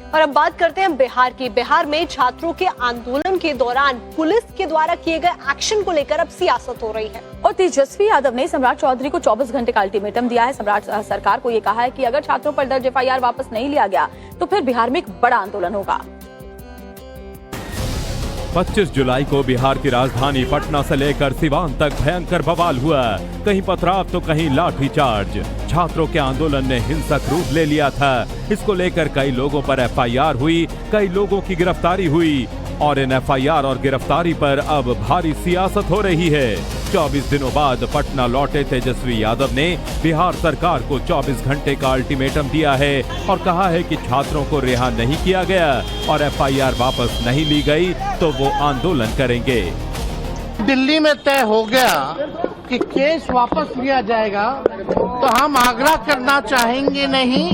और अब बात करते हैं बिहार की। बिहार में छात्रों के आंदोलन के दौरान पुलिस के द्वारा किए गए एक्शन को लेकर अब सियासत हो रही है। और तेजस्वी यादव ने सम्राट चौधरी को 24 घंटे का अल्टीमेटम दिया है। सम्राट सरकार को ये कहा है कि अगर छात्रों पर दर्ज FIR वापस नहीं लिया गया तो फिर बिहार में एक बड़ा आंदोलन होगा। 25 जुलाई को बिहार की राजधानी पटना से लेकर सिवान तक भयंकर बवाल हुआ। कहीं पथराव तो कहीं लाठीचार्ज। छात्रों के आंदोलन ने हिंसक रूप ले लिया था। इसको लेकर कई लोगों पर FIR हुई, कई लोगों की गिरफ्तारी हुई और इन FIR और गिरफ्तारी पर अब भारी सियासत हो रही है। 24 दिनों बाद पटना लौटे तेजस्वी यादव ने बिहार सरकार को 24 घंटे का अल्टीमेटम दिया है और कहा है कि छात्रों को रिहा नहीं किया गया और FIR वापस नहीं ली गई तो वो आंदोलन करेंगे। दिल्ली में तय हो गया कि केस वापस लिया जाएगा तो हम आग्रह करना चाहेंगे नहीं,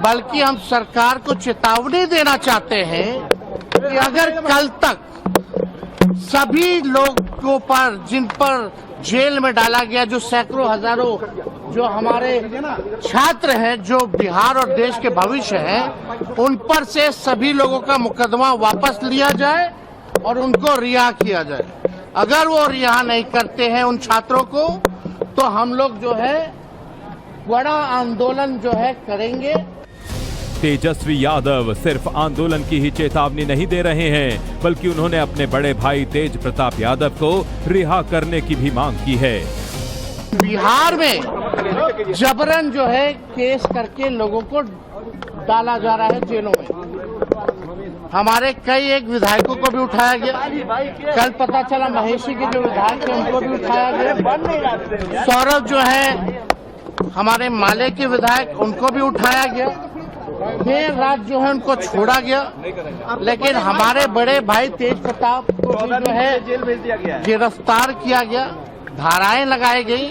बल्कि हम सरकार को चेतावनी देना चाहते हैं कि अगर कल तक सभी लोगों पर जिन पर जेल में डाला गया, जो सैकड़ों हजारों जो हमारे छात्र हैं, जो बिहार और देश के भविष्य हैं, उन पर से सभी लोगों का मुकदमा वापस लिया जाए और उनको रिहा किया जाए। अगर वो रिहा नहीं करते हैं उन छात्रों को तो हम लोग जो है बड़ा आंदोलन जो है करेंगे। तेजस्वी यादव सिर्फ आंदोलन की ही चेतावनी नहीं दे रहे हैं, बल्कि उन्होंने अपने बड़े भाई तेज प्रताप यादव को रिहा करने की भी मांग की है। बिहार में जबरन जो है केस करके लोगों को डाला जा रहा है जेलों में। हमारे कई एक विधायकों को भी उठाया गया। कल पता चला महेशी के जो विधायक थे उनको भी उठाया गया। सौरभ जो है हमारे माले के विधायक, उनको भी उठाया गया। देर रात जो है उनको छोड़ा गया, लेकिन हमारे बड़े भाई तेज प्रताप को जो है जेल भेज दिया गया, गिरफ्तार किया गया, धाराएं लगाई गई।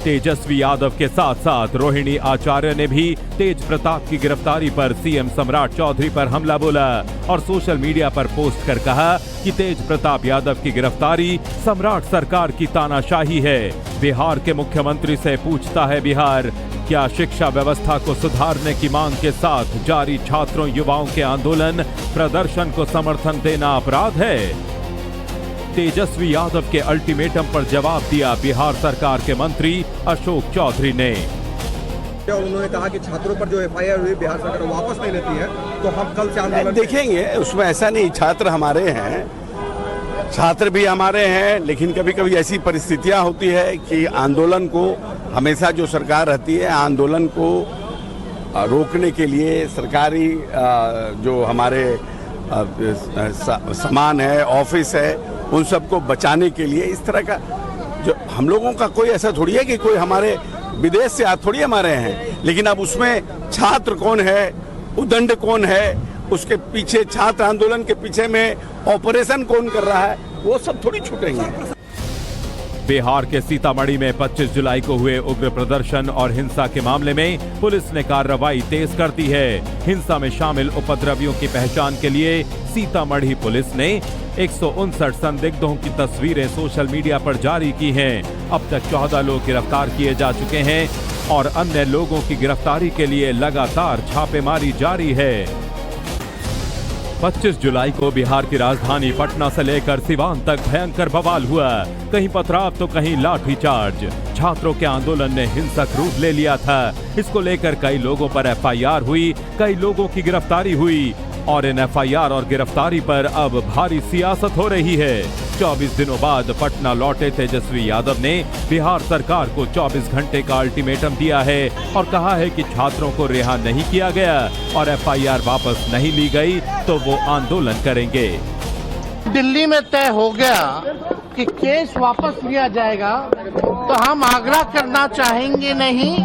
तेजस्वी यादव के साथ साथ रोहिणी आचार्य ने भी तेज प्रताप की गिरफ्तारी पर CM सम्राट चौधरी पर हमला बोला और सोशल मीडिया पर पोस्ट कर कहा कि तेज प्रताप यादव की गिरफ्तारी सम्राट सरकार की तानाशाही है। बिहार के मुख्यमंत्री से पूछता है बिहार, क्या शिक्षा व्यवस्था को सुधारने की मांग के साथ जारी छात्रों युवाओं के आंदोलन प्रदर्शन को समर्थन देना अपराध है? तेजस्वी यादव के अल्टीमेटम पर जवाब दिया बिहार सरकार के मंत्री अशोक चौधरी ने। उन्होंने कहा कि छात्रों पर जो FIR हुई बिहार सरकार वापस नहीं लेती है तो हम कल से आंदोलन देखेंगे। उसमें ऐसा नहीं, छात्र हमारे हैं, छात्र भी हमारे हैं, लेकिन कभी कभी ऐसी परिस्थितियां होती है कि आंदोलन को हमेशा जो सरकार रहती है आंदोलन को रोकने के लिए सरकारी जो हमारे सामान है, ऑफिस है, उन सबको बचाने के लिए इस तरह का जो हम लोगों का कोई ऐसा थोड़ी है कि कोई हमारे विदेश से थोड़ी हमारे हैं, लेकिन अब उसमें छात्र कौन है, उदंड कौन है, उसके पीछे छात्र आंदोलन के पीछे में ऑपरेशन कौन कर रहा है, वो सब थोड़ी छूटेंगे। बिहार के सीतामढ़ी में 25 जुलाई को हुए उग्र प्रदर्शन और हिंसा के मामले में पुलिस ने कार्रवाई तेज कर दी है। हिंसा में शामिल उपद्रवियों की पहचान के लिए सीतामढ़ी पुलिस ने 159 संदिग्धों की तस्वीरें सोशल मीडिया पर जारी की हैं। अब तक 14 लोग गिरफ्तार किए जा चुके हैं और अन्य लोगों की गिरफ्तारी के लिए लगातार छापेमारी जारी है। 25 जुलाई को बिहार की राजधानी पटना से लेकर सिवान तक भयंकर बवाल हुआ। कहीं पथराव तो कहीं लाठीचार्ज। छात्रों के आंदोलन ने हिंसक रूप ले लिया था। इसको लेकर कई लोगों पर FIR हुई, कई लोगों की गिरफ्तारी हुई और इन FIR और गिरफ्तारी पर अब भारी सियासत हो रही है। 24 दिनों बाद पटना लौटे तेजस्वी यादव ने बिहार सरकार को 24 घंटे का अल्टीमेटम दिया है और कहा है कि छात्रों को रिहा नहीं किया गया और FIR वापस नहीं ली गई तो वो आंदोलन करेंगे। दिल्ली में तय हो गया कि केस वापस लिया जाएगा तो हम आग्रह करना चाहेंगे नहीं,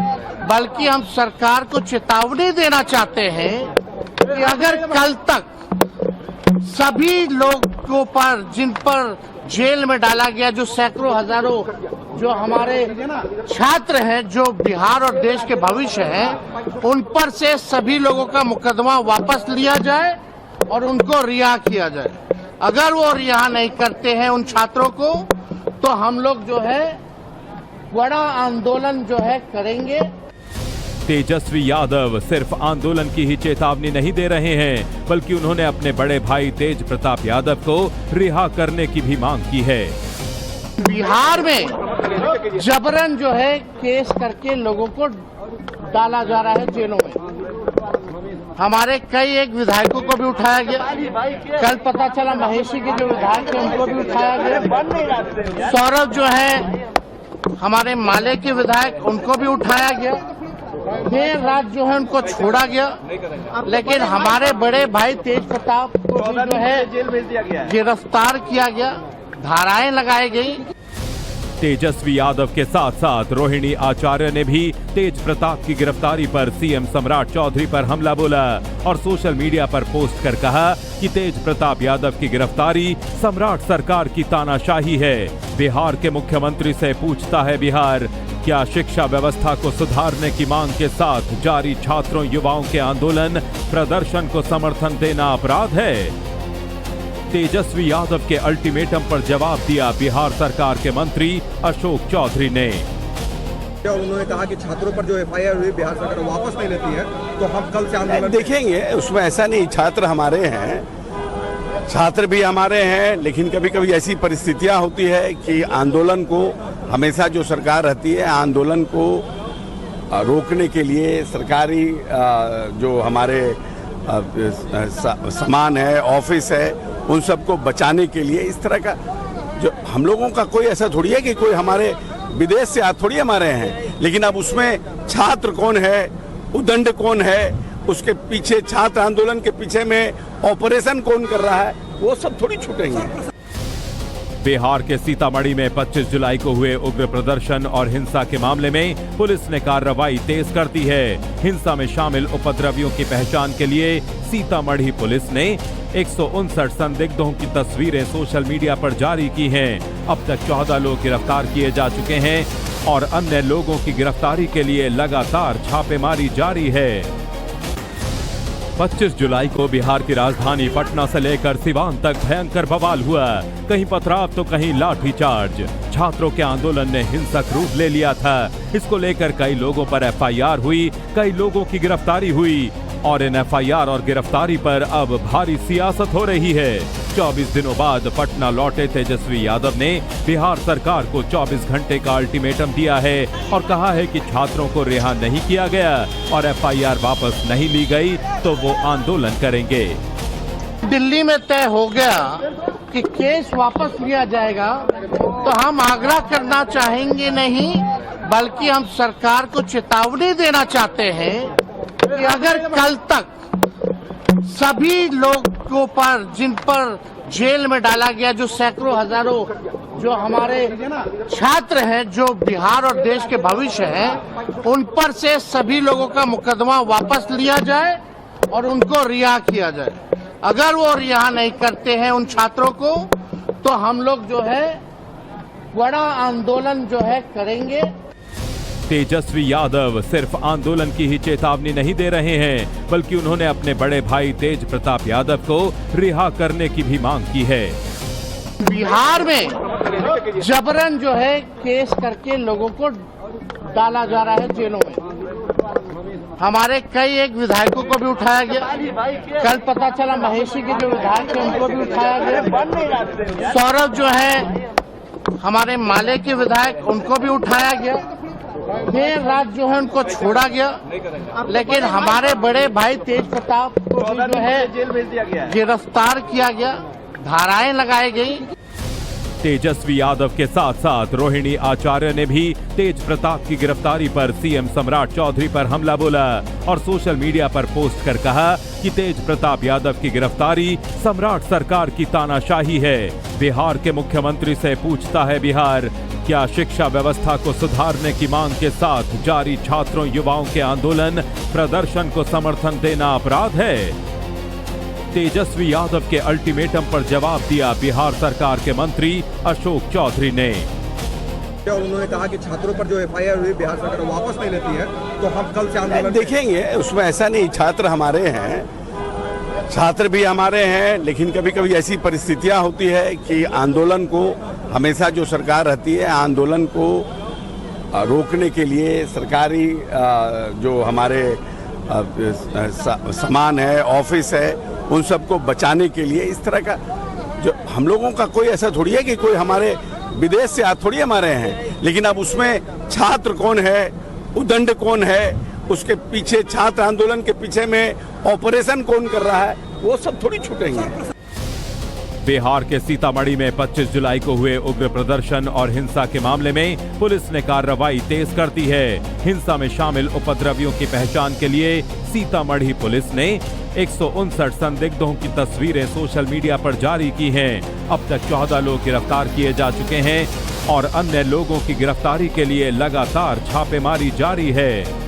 बल्कि हम सरकार को चेतावनी देना चाहते हैं कि अगर कल तक सभी लोगों पर जिन पर जेल में डाला गया, जो सैकड़ों हजारों जो हमारे छात्र हैं, जो बिहार और देश के भविष्य हैं, उन पर से सभी लोगों का मुकदमा वापस लिया जाए और उनको रिहा किया जाए। अगर वो रिहा नहीं करते हैं उन छात्रों को तो हम लोग जो है बड़ा आंदोलन जो है करेंगे। तेजस्वी यादव सिर्फ आंदोलन की ही चेतावनी नहीं दे रहे हैं, बल्कि उन्होंने अपने बड़े भाई तेज प्रताप यादव को रिहा करने की भी मांग की है। बिहार में जबरन जो है केस करके लोगों को डाला जा रहा है जेलों में। हमारे कई एक विधायकों को भी उठाया गया। कल पता चला महेशी के जो विधायक थे उनको भी उठाया गया। सौरभ जो है हमारे माले के विधायक, उनको भी उठाया गया। देर रात जो है उनको छोड़ा गया, लेकिन हमारे बड़े भाई तेज प्रताप को जो है जेल भेज दिया गया, गिरफ्तार किया गया, धाराएं लगाई गई। तेजस्वी यादव के साथ साथ रोहिणी आचार्य ने भी तेज प्रताप की गिरफ्तारी पर सीएम सम्राट चौधरी पर हमला बोला और सोशल मीडिया पर पोस्ट कर कहा कि तेज प्रताप यादव की गिरफ्तारी सम्राट सरकार की तानाशाही है। बिहार के मुख्यमंत्री से पूछता है बिहार, क्या शिक्षा व्यवस्था को सुधारने की मांग के साथ जारी छात्रों युवाओं के आंदोलन प्रदर्शन को समर्थन देना अपराध है? तेजस्वी यादव के अल्टीमेटम पर जवाब दिया बिहार सरकार के मंत्री अशोक चौधरी ने। उन्होंने कहा कि छात्रों पर जो एफआईआर हुई बिहार सरकार वापस नहीं लेती है, तो हम कल से आंदोलन देखेंगे। उसमें ऐसा नहीं, छात्र हमारे हैं, छात्र भी हमारे हैं, लेकिन कभी कभी ऐसी परिस्थितियां होती है कि आंदोलन को हमेशा जो सरकार रहती है, आंदोलन को रोकने के लिए सरकारी जो हमारे सामान है, ऑफिस है, उन सबको बचाने के लिए इस तरह का जो हम लोगों का कोई ऐसा थोड़ी है कि कोई हमारे विदेश से थोड़ी हमारे हैं, लेकिन अब उसमें छात्र कौन है, उदंड कौन है, उसके पीछे छात्र आंदोलन के पीछे में ऑपरेशन कौन कर रहा है, वो सब थोड़ी छूटेंगे। बिहार के सीतामढ़ी में 25 जुलाई को हुए उग्र प्रदर्शन और हिंसा के मामले में पुलिस ने कार्रवाई तेज कर दी है। हिंसा में शामिल उपद्रवियों की पहचान के लिए सीतामढ़ी पुलिस ने 159 संदिग्धों की तस्वीरें सोशल मीडिया पर जारी की हैं। अब तक 14 लोग गिरफ्तार किए जा चुके हैं और अन्य लोगों की गिरफ्तारी के लिए लगातार छापेमारी जारी है। 25 जुलाई को बिहार की राजधानी पटना से लेकर सिवान तक भयंकर बवाल हुआ। कहीं पथराव तो कहीं लाठीचार्ज। छात्रों के आंदोलन ने हिंसक रूप ले लिया था। इसको लेकर कई लोगों पर एफआईआर हुई, कई लोगों की गिरफ्तारी हुई और इन एफआईआर और गिरफ्तारी पर अब भारी सियासत हो रही है। 24 दिनों बाद पटना लौटे तेजस्वी यादव ने बिहार सरकार को 24 घंटे का अल्टीमेटम दिया है और कहा है कि छात्रों को रिहा नहीं किया गया और एफआईआर वापस नहीं ली गई तो वो आंदोलन करेंगे। दिल्ली में तय हो गया कि केस वापस लिया जाएगा, तो हम आग्रह करना चाहेंगे नहीं, बल्कि हम सरकार को चेतावनी देना चाहते हैं कि अगर कल तक सभी लोगों पर जिन पर जेल में डाला गया, जो सैकड़ों हजारों जो हमारे छात्र हैं, जो बिहार और देश के भविष्य हैं, उन पर से सभी लोगों का मुकदमा वापस लिया जाए और उनको रिहा किया जाए। अगर वो रिहा नहीं करते हैं उन छात्रों को, तो हम लोग जो है बड़ा आंदोलन जो है करेंगे। तेजस्वी यादव सिर्फ आंदोलन की ही चेतावनी नहीं दे रहे हैं, बल्कि उन्होंने अपने बड़े भाई तेज प्रताप यादव को रिहा करने की भी मांग की है। बिहार में जबरन जो है केस करके लोगों को डाला जा रहा है जेलों में। हमारे कई एक विधायकों को भी उठाया गया। कल पता चला महेशी के जो विधायक थे उनको भी उठाया गया। सौरभ जो है हमारे माले के विधायक, उनको भी उठाया गया। देर रात जो है उनको छोड़ा गया, लेकिन हमारे बड़े भाई तेज प्रताप को जो है जेल भेज दिया गया, गिरफ्तार किया गया, धाराएं लगाई गई। तेजस्वी यादव के साथ साथ रोहिणी आचार्य ने भी तेज प्रताप की गिरफ्तारी पर सीएम सम्राट चौधरी पर हमला बोला और सोशल मीडिया पर पोस्ट कर कहा कि तेज प्रताप यादव की गिरफ्तारी सम्राट सरकार की तानाशाही है। बिहार के मुख्यमंत्री से पूछता है बिहार, क्या शिक्षा व्यवस्था को सुधारने की मांग के साथ जारी छात्रों युवाओं के आंदोलन प्रदर्शन को समर्थन देना अपराध है? तेजस्वी यादव के अल्टीमेटम पर जवाब दिया बिहार सरकार के मंत्री अशोक चौधरी ने। उन्होंने कहा कि छात्रों पर जो एफआईआर हुई बिहार सरकार वापस नहीं लेती है, तो हम कल से आंदोलन देखेंगे। उसमें ऐसा नहीं, छात्र हमारे हैं, छात्र भी हमारे हैं, लेकिन कभी कभी ऐसी परिस्थितियां होती है कि आंदोलन को हमेशा जो सरकार रहती है, आंदोलन को रोकने के लिए सरकारी जो हमारे सामान है, ऑफिस है, उन सबको बचाने के लिए इस तरह का जो हम लोगों का कोई ऐसा थोड़ी है कि कोई हमारे विदेश से थोड़ी हमारे हैं, लेकिन अब उसमें छात्र कौन है, उद्दंड कौन है, उसके पीछे छात्र आंदोलन के पीछे में ऑपरेशन कौन कर रहा है, वो सब थोड़ी छूटेंगे। बिहार के सीतामढ़ी में 25 जुलाई को हुए उग्र प्रदर्शन और हिंसा के मामले में पुलिस ने कार्रवाई तेज कर दी है। हिंसा में शामिल उपद्रवियों की पहचान के लिए सीतामढ़ी पुलिस ने 159 संदिग्धों की तस्वीरें सोशल मीडिया पर जारी की हैं। अब तक 14 लोग गिरफ्तार किए जा चुके हैं और अन्य लोगों की गिरफ्तारी के लिए लगातार छापेमारी जारी है।